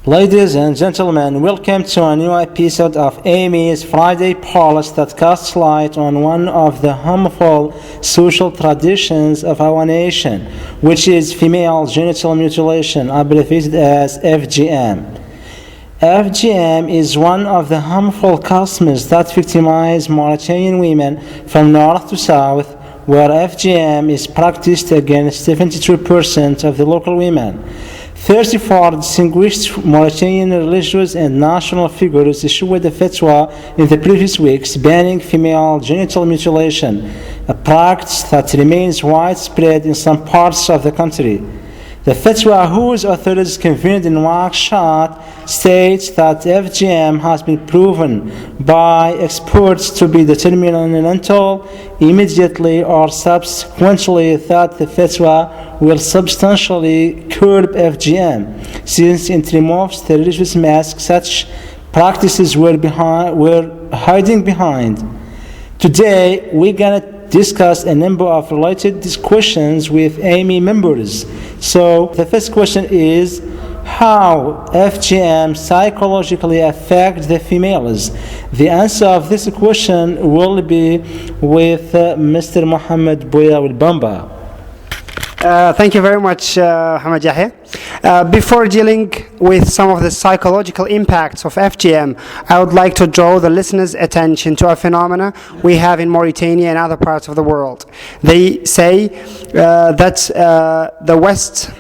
Ladies and gentlemen, welcome to a new episode of Amy's Friday Pulse that casts light on one of the harmful social traditions of our nation, which is female genital mutilation, abbreviated as FGM. FGM is one of the harmful customs that victimize Mauritanian women from north to south, where FGM is practiced against 72% of the local women. 34 distinguished Mauritanian religious and national figures issued a fatwa in the previous weeks banning female genital mutilation, a practice that remains widespread in some parts of the country. The fatwa, whose authors convened in Nouakchott, states that FGM has been proven by experts to be detrimental immediately or subsequently, that the fatwa will substantially curb FGM, since it removes the religious mask such practices were hiding behind. Today, we're gonna discuss a number of related questions with Amy members. So the first question is, how FGM psychologically affects the females? The answer of this question will be with Mr. Mohammed Bouya Wilbamba. Thank you very much, Hamad Yahya. Before dealing with some of the psychological impacts of FGM, I would like to draw the listeners' attention to a phenomena we have in Mauritania and other parts of the world. They say that the West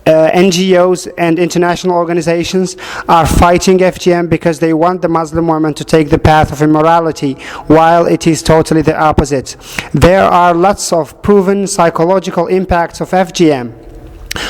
NGOs and international organizations are fighting FGM because they want the Muslim woman to take the path of immorality, while it is totally the opposite. There are lots of proven psychological impacts of FGM.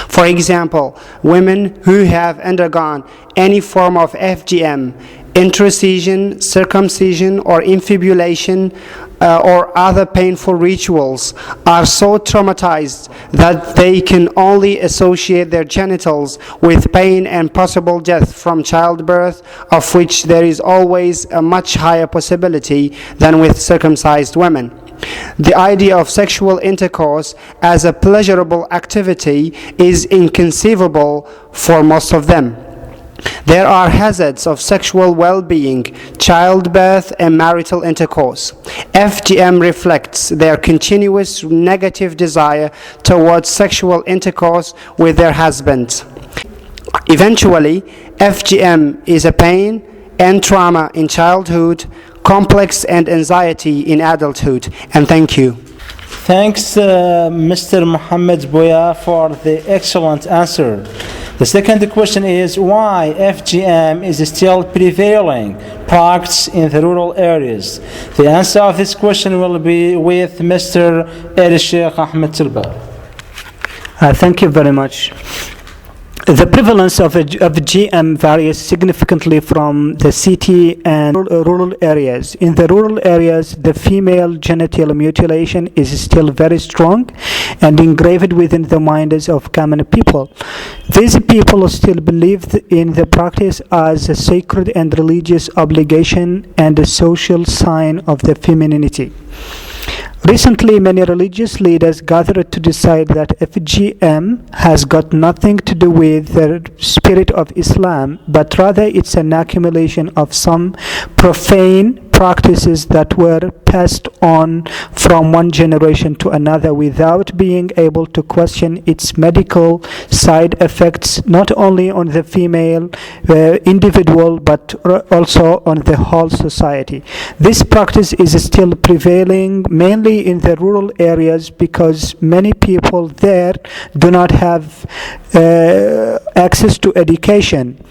For example, women who have undergone any form of FGM, introcision, circumcision, or infibulation, or other painful rituals, are so traumatized that they can only associate their genitals with pain and possible death from childbirth, of which there is always a much higher possibility than with circumcised women. The idea of sexual intercourse as a pleasurable activity is inconceivable for most of them. There are hazards of sexual well-being, childbirth, and marital intercourse. FGM reflects their continuous negative desire towards sexual intercourse with their husbands. Eventually, FGM is a pain and trauma in childhood, complex and anxiety in adulthood. And thank you. Thanks, Mr. Mohammed Bouya, for the excellent answer. The second question is, why FGM is still prevailing practice in the rural areas? The answer of this question will be with Mr. Sheikh Ahmed Tilba. Thank you very much. The prevalence of FGM varies significantly from the city and rural areas. In the rural areas, the female genital mutilation is still very strong and engraved within the minds of common people. These people still believe in the practice as a sacred and religious obligation and a social sign of the femininity. Recently, many religious leaders gathered to decide that FGM has got nothing to do with the spirit of Islam, but rather it's an accumulation of some profane practices that were passed on from one generation to another without being able to question its medical side effects, not only on the female individual but also on the whole society. This practice is still prevailing mainly in the rural areas because many people there do not have access to education.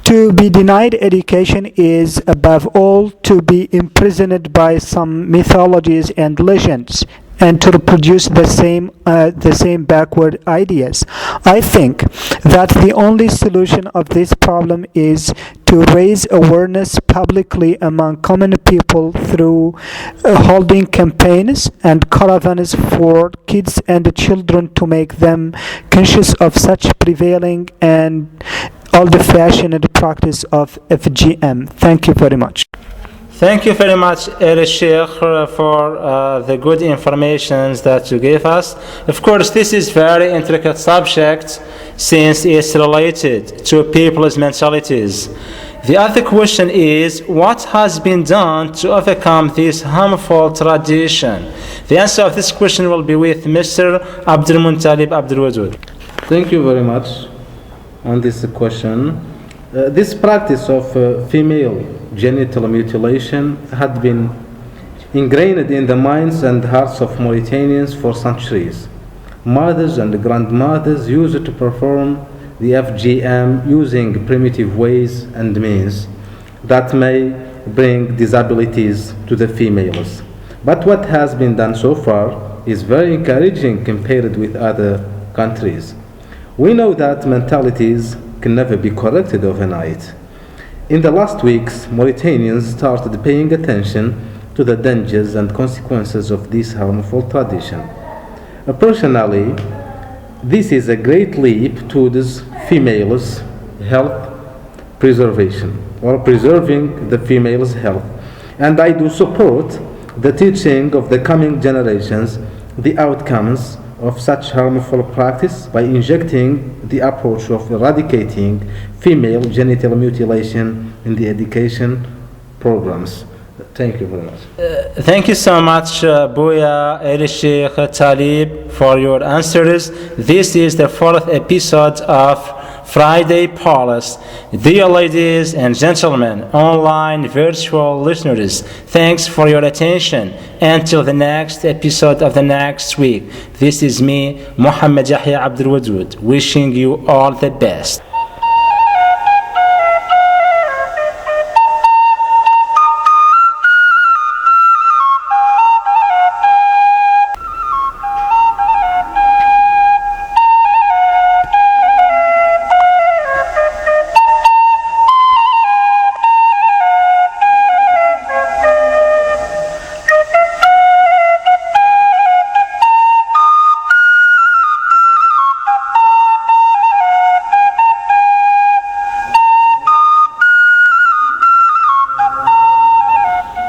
To be denied education is above all to be imprisoned by some mythologies and legends and to reproduce the same backward ideas. I think that the only solution of this problem is to raise awareness publicly among common people through holding campaigns and caravans for kids and children to make them conscious of such prevailing and old-fashioned practice of FGM. Thank you very much. Thank you very much, Sheikh, for the good information that you gave us. Of course, this is very intricate subject, since it's related to people's mentalities. The other question is, what has been done to overcome this harmful tradition? The answer of this question will be with Mr. Abdul Muntalib Abdul Wadud. Thank you very much on this question. This practice of female genital mutilation had been ingrained in the minds and hearts of Mauritanians for centuries. Mothers and grandmothers used to perform the FGM using primitive ways and means that may bring disabilities to the females. But what has been done so far is very encouraging compared with other countries. We know that mentalities can never be corrected overnight. In the last weeks, Mauritanians started paying attention to the dangers and consequences of this harmful tradition. Personally, this is a great leap towards females' health preservation, or preserving the females' health. And I do support the teaching of the coming generations the outcomes of such harmful practice by injecting the approach of eradicating female genital mutilation in the education programs. Thank you very much. Thank you so much, Buya El Sheikh Talib, for your answers. This is the fourth episode of Friday Palace. Dear ladies and gentlemen, online virtual listeners, thanks for your attention. Until the next episode of the next week, this is me, Muhammad Yahya Abdul Wadud, wishing you all the best.